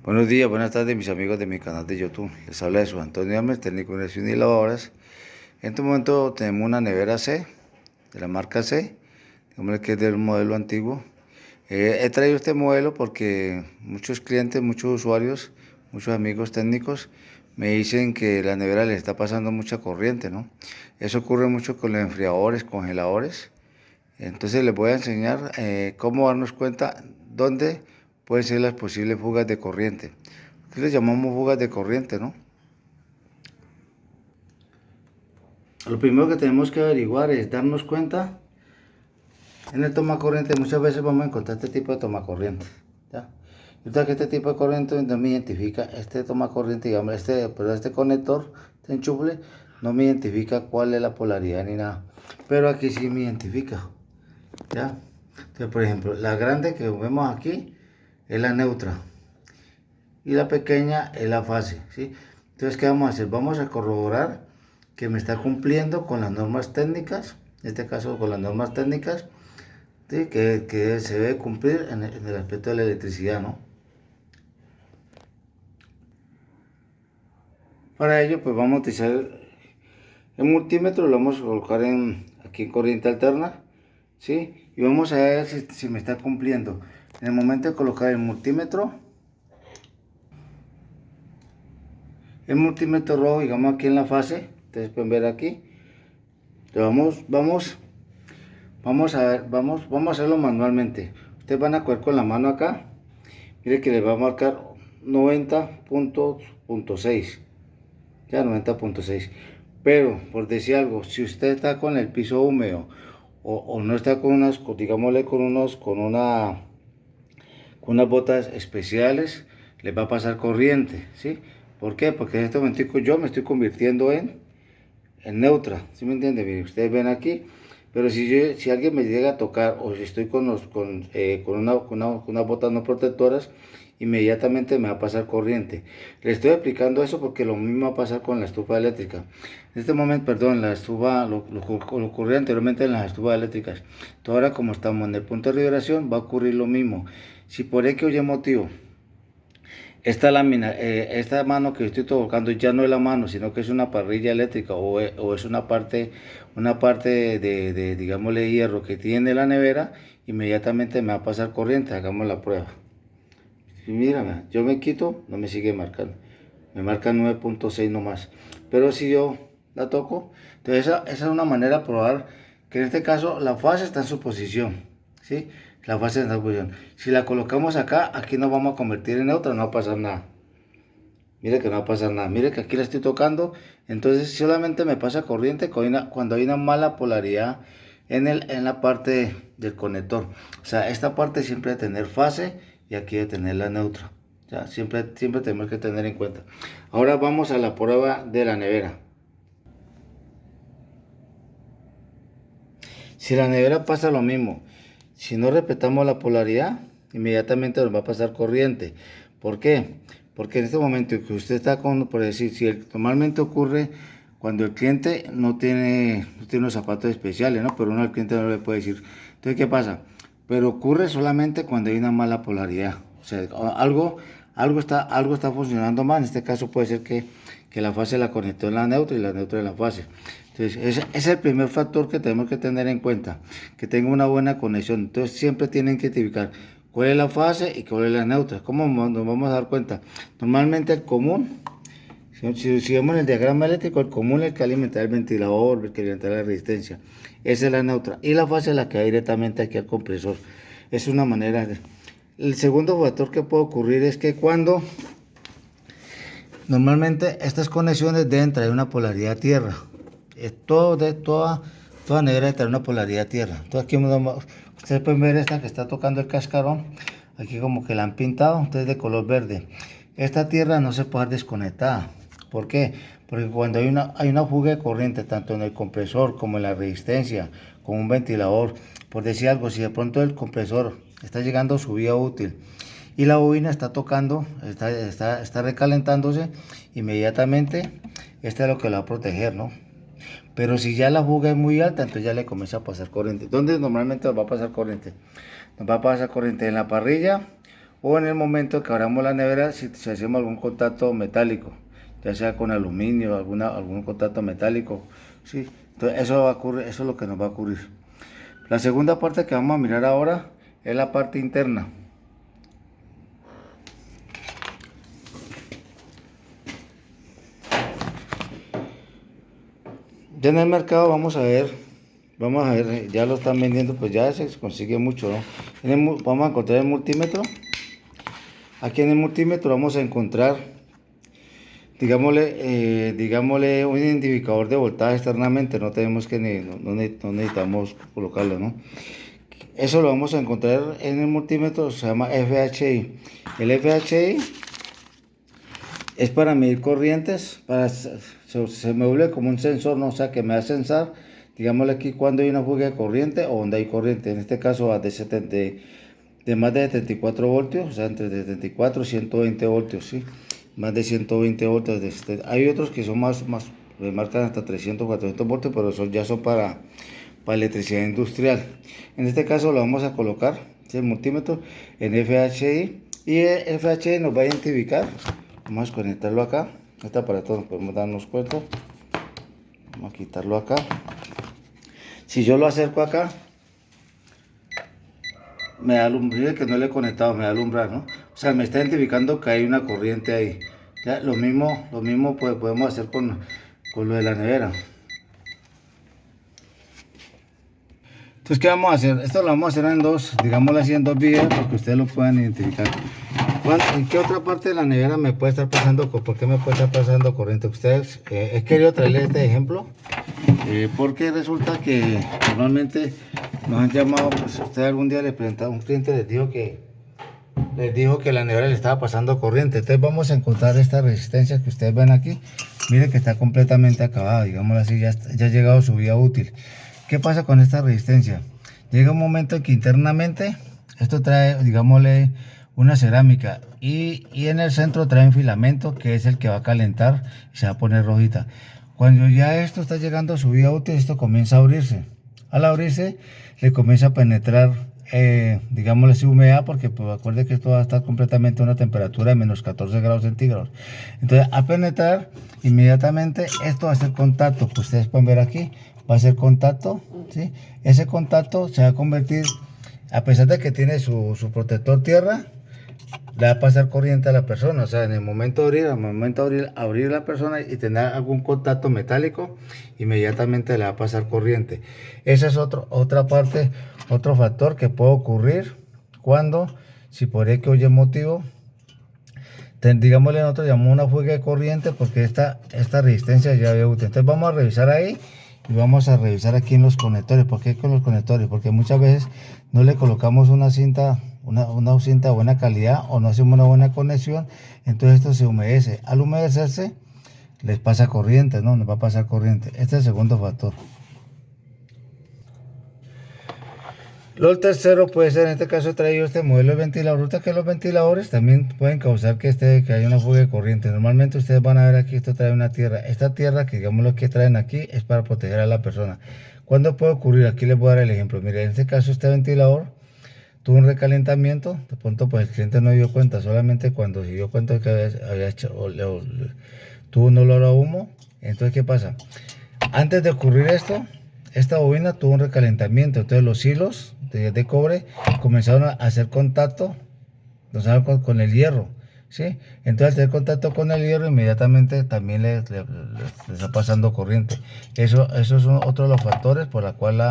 Buenos días, buenas tardes mis amigos de mi canal de YouTube. Les habla de su Antonio Ames, técnico de instalación y lavadoras. En este momento tenemos una nevera C, de la marca C, digamos que es del modelo antiguo. He traído este modelo porque muchos clientes, muchos usuarios, muchos amigos técnicos me dicen que la nevera les está pasando mucha corriente, ¿no? Eso ocurre mucho con los enfriadores, congeladores. Entonces les voy a enseñar cómo darnos cuenta dónde pueden ser las posibles fugas de corriente. ¿Qué les llamamos fugas de corriente, no? Lo primero que tenemos que averiguar es darnos cuenta. En el tomacorriente muchas veces vamos a encontrar este tipo de tomacorriente, ¿ya? Y que este tipo de corriente no me identifica, este tomacorriente, digamos, este conector, este enchufle, no me identifica cuál es la polaridad ni nada. Pero aquí sí me identifica, ¿ya? Entonces, por ejemplo, la grande que vemos aquí es la neutra y la pequeña es la fase, ¿sí? Entonces, ¿qué vamos a hacer? Vamos a corroborar que me está cumpliendo con las normas técnicas, en este caso con las normas técnicas, ¿sí? que se debe cumplir en el aspecto de la electricidad, ¿no? Para ello, pues vamos a utilizar el multímetro, lo vamos a colocar aquí en corriente alterna, ¿sí? Y vamos a ver si me está cumpliendo. En el momento de colocar el multímetro rojo, digamos aquí en la fase, ustedes pueden ver aquí, vamos a ver, vamos a hacerlo manualmente. Ustedes van a coger con la mano acá, mire que les va a marcar 90.6, ya 90.6. Pero, por decir algo, si usted está con el piso húmedo o no está con unas, digámosle con unas botas especiales, les va a pasar corriente, ¿sí? ¿Por qué? Porque en este momento yo me estoy convirtiendo en neutra, ¿sí me entiende? Miren, ustedes ven aquí, pero si alguien me llega a tocar o si estoy con unas botas no protectoras, inmediatamente me va a pasar corriente. Le estoy explicando eso porque lo mismo va a pasar con la estufa eléctrica. En este momento, perdón, la estufa, lo ocurrió anteriormente en las estufas eléctricas. Entonces, ahora como estamos en el punto de liberación, va a ocurrir lo mismo. Si por X o Y motivo esta lámina, esta mano que estoy tocando ya no es la mano, sino que es una parrilla eléctrica o es una parte digámosle, hierro que tiene la nevera, inmediatamente me va a pasar corriente. Hagamos la prueba. Y mírame, yo me quito, no me sigue marcando. Me marca 9.6 nomás. Pero si yo la toco, entonces esa es una manera de probar que en este caso la fase está en su posición, ¿sí? La fase está en su posición. Si la colocamos acá, aquí nos vamos a convertir en neutra, no va a pasar nada. Mire que no va a pasar nada. Mire que aquí la estoy tocando, entonces solamente me pasa corriente cuando hay una mala polaridad en la parte del conector. O sea, esta parte siempre de tener fase y aquí de tener la neutra. Ya, siempre tenemos que tener en cuenta. Ahora vamos a la prueba de la nevera. Si la nevera pasa lo mismo, si no respetamos la polaridad, inmediatamente nos va a pasar corriente. ¿Por qué? Porque en este momento que usted está por decir, normalmente ocurre cuando el cliente no tiene unos zapatos especiales, ¿no? Pero uno al cliente no le puede decir. Entonces, ¿qué pasa? Pero ocurre solamente cuando hay una mala polaridad. O sea, algo está funcionando mal. En este caso puede ser que la fase la conectó en la neutra y la neutra en la fase. Entonces, ese es el primer factor que tenemos que tener en cuenta, que tenga una buena conexión. Entonces, siempre tienen que identificar cuál es la fase y cuál es la neutra. ¿Cómo nos vamos a dar cuenta? Normalmente el común, si vemos en el diagrama eléctrico, el común es el que alimenta el ventilador, el que alimenta la resistencia. Esa es la neutra. Y la fase es la que va directamente aquí al compresor. Es una manera de... El segundo factor que puede ocurrir es que cuando normalmente estas conexiones deben traer una polaridad tierra. Toda nevera debe traer una polaridad tierra. Entonces aquí ustedes pueden ver esta que está tocando el cascarón. Aquí como que la han pintado, entonces de color verde. Esta tierra no se puede desconectada. ¿Por qué? Porque cuando hay una fuga de corriente, tanto en el compresor como en la resistencia, como un ventilador, por decir algo, si de pronto el compresor está llegando a su vida útil y la bobina está tocando, está recalentándose, inmediatamente este es lo que lo va a proteger, ¿no? Pero si ya la fuga es muy alta, entonces ya le comienza a pasar corriente. ¿Dónde normalmente nos va a pasar corriente? Nos va a pasar corriente en la parrilla o en el momento que abramos la nevera, si hacemos algún contacto metálico, ya sea con aluminio, algún contacto metálico, ¿sí? Entonces eso va a ocurrir, eso es lo que nos va a ocurrir. La segunda parte que vamos a mirar ahora es la parte interna. Ya en el mercado vamos a ver, ya lo están vendiendo, pues ya se consigue mucho, ¿no? Vamos a encontrar el multímetro. Aquí en el multímetro vamos a encontrar, digámosle un identificador de voltaje externamente, no tenemos que no necesitamos colocarlo, ¿no? Eso lo vamos a encontrar en el multímetro, se llama FHI. El FHI es para medir corrientes, se me vuelve como un sensor, ¿no? O sea, que me va a censar, digámosle aquí, cuando hay una fuga de corriente o donde hay corriente. En este caso va de más de 74 voltios, o sea, entre 74 y 120 voltios, ¿sí? Más de 120 voltios. Hay otros que son más, me marcan hasta 300, 400 voltios, pero ya son para electricidad industrial. En este caso lo vamos a colocar, ¿sí? El multímetro en FHI, y el FHI nos va a identificar. Vamos a conectarlo acá. Este aparato nos podemos darnos cuenta. Vamos a quitarlo acá. Si yo lo acerco acá, me da alumbrar, que no le he conectado, me da alumbrar, ¿no? O sea, me está identificando que hay una corriente ahí. Ya, lo mismo pues, podemos hacer con lo de la nevera. Entonces, ¿qué vamos a hacer? Esto lo vamos a hacer en dos, digámoslo así, en dos videos, para que ustedes lo puedan identificar. ¿En qué otra parte de la nevera me puede estar pasando? ¿Por qué me puede estar pasando corriente? Ustedes, he querido traerles este ejemplo, porque resulta que normalmente nos han llamado, pues usted algún día le presentaba, un cliente les dijo que la nevera le estaba pasando corriente. Entonces vamos a encontrar esta resistencia que ustedes ven aquí. Miren que está completamente acabada, digámoslo así, ya ha llegado su vida útil. ¿Qué pasa con esta resistencia? Llega un momento en que internamente esto trae, digámosle, una cerámica y en el centro trae un filamento que es el que va a calentar y se va a poner rojita. Cuando ya esto está llegando a su vida útil, esto comienza a abrirse. Al abrirse, le comienza a penetrar, digámosle así, humedad, porque pues acuerde que esto va a estar completamente a una temperatura de menos 14 grados centígrados. Entonces, a penetrar, inmediatamente esto va a hacer contacto, pues ustedes pueden ver aquí, va a hacer contacto, ¿sí? Ese contacto se va a convertir, a pesar de que tiene su protector tierra, le va a pasar corriente a la persona. O sea, en el momento de abrir la persona y tener algún contacto metálico, inmediatamente le va a pasar corriente. Esa es otra parte, otro factor que puede ocurrir cuando, si por X o Y motivo, digámosle, nosotros llamamos una fuga de corriente, porque esta resistencia ya había útil. Entonces vamos a revisar ahí y vamos a revisar aquí en los conectores. ¿Por qué con los conectores? Porque muchas veces no le colocamos una cinta de buena calidad, o no hacemos una buena conexión, entonces esto se humedece. Al humedecerse les pasa corriente, ¿no? Nos va a pasar corriente. Este es el segundo factor. Lo tercero puede ser, en este caso he traído este modelo de ventilador. Resulta que los ventiladores también pueden causar que haya una fuga de corriente. Normalmente ustedes van a ver aquí, esto trae una tierra. Esta tierra, que digamos lo que traen aquí, es para proteger a la persona. ¿Cuándo puede ocurrir? Aquí les voy a dar el ejemplo. Mire, en este caso este ventilador tuvo un recalentamiento. De pronto pues el cliente no dio cuenta, solamente cuando se dio cuenta que había hecho, tuvo un olor a humo. Entonces, ¿qué pasa? Antes de ocurrir esto, esta bobina tuvo un recalentamiento. Entonces los hilos de cobre comenzaron a hacer contacto con el hierro, ¿sí? Entonces al tener contacto con el hierro, inmediatamente también le está pasando corriente. Eso es otro de los factores por la cual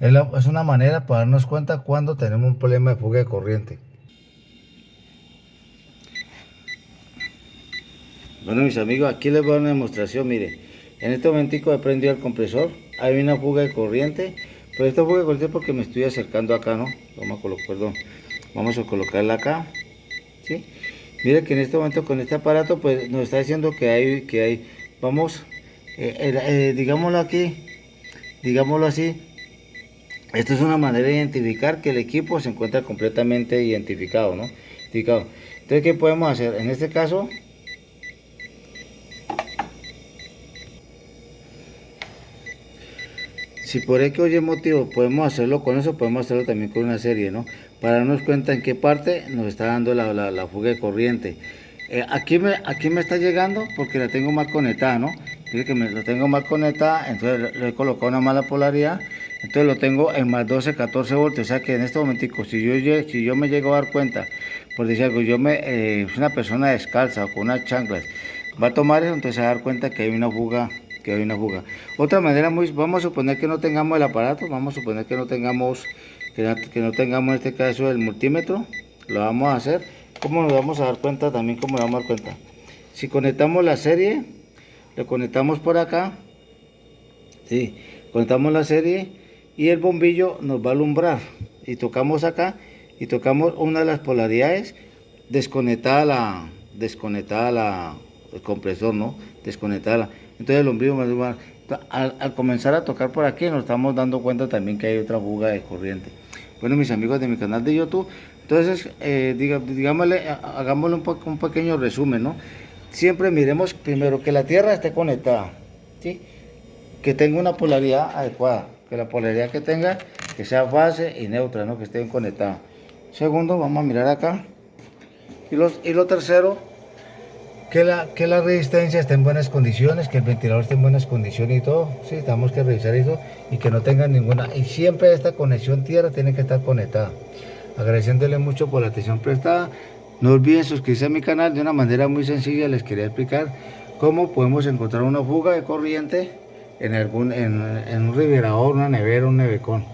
es una manera para darnos cuenta cuando tenemos un problema de fuga de corriente. Bueno, mis amigos, aquí les voy a dar una demostración. Mire, en este momentico he prendido el compresor, hay una fuga de corriente, pero esta fuga de corriente es porque me estoy acercando acá, ¿no? Vamos a colocarla acá, ¿sí? Mire que en este momento con este aparato pues nos está diciendo vamos, digámoslo aquí, digámoslo así, esto es una manera de identificar que el equipo se encuentra completamente identificado, ¿no? Entonces, ¿qué podemos hacer? En este caso, si por X o Y motivo podemos hacerlo con eso, podemos hacerlo también con una serie, ¿no? para darnos cuenta en qué parte nos está dando la fuga de corriente. Aquí me está llegando porque la tengo mal conectada, ¿no? Mire que lo tengo mal conectada, entonces le he colocado una mala polaridad, entonces lo tengo en más 12, 14 voltios, o sea que en este momentico, si yo me llego a dar cuenta, por decir algo, una persona descalza o con unas chanclas, va a tomar eso, entonces se va a dar cuenta que hay una fuga, Otra manera, vamos a suponer que no tengamos el aparato, vamos a suponer que no tengamos, que no tengamos en este caso el multímetro, lo vamos a hacer. ¿Cómo nos vamos a dar cuenta? También cómo nos vamos a dar cuenta. Si conectamos la serie, lo conectamos por acá, sí, conectamos la serie y el bombillo nos va a alumbrar. Y tocamos acá y tocamos una de las polaridades, desconectada el compresor, ¿no? Desconectada. Entonces el bombillo va al comenzar a tocar por aquí nos estamos dando cuenta también que hay otra fuga de corriente. Bueno, mis amigos de mi canal de YouTube, entonces hagámosle un pequeño resumen, ¿no? Siempre miremos primero que la Tierra esté conectada, ¿sí? Que tenga una polaridad adecuada, que la polaridad que tenga, que sea fase y neutra, ¿no? Que estén conectadas. Segundo, vamos a mirar acá. Y lo tercero, que la resistencia esté en buenas condiciones, que el ventilador esté en buenas condiciones y todo. Sí, tenemos que revisar eso y que no tenga ninguna. Y siempre esta conexión tierra tiene que estar conectada. Agradeciéndole mucho por la atención prestada. No olviden suscribirse a mi canal. De una manera muy sencilla les quería explicar cómo podemos encontrar una fuga de corriente en un refrigerador, una nevera, un nevecón.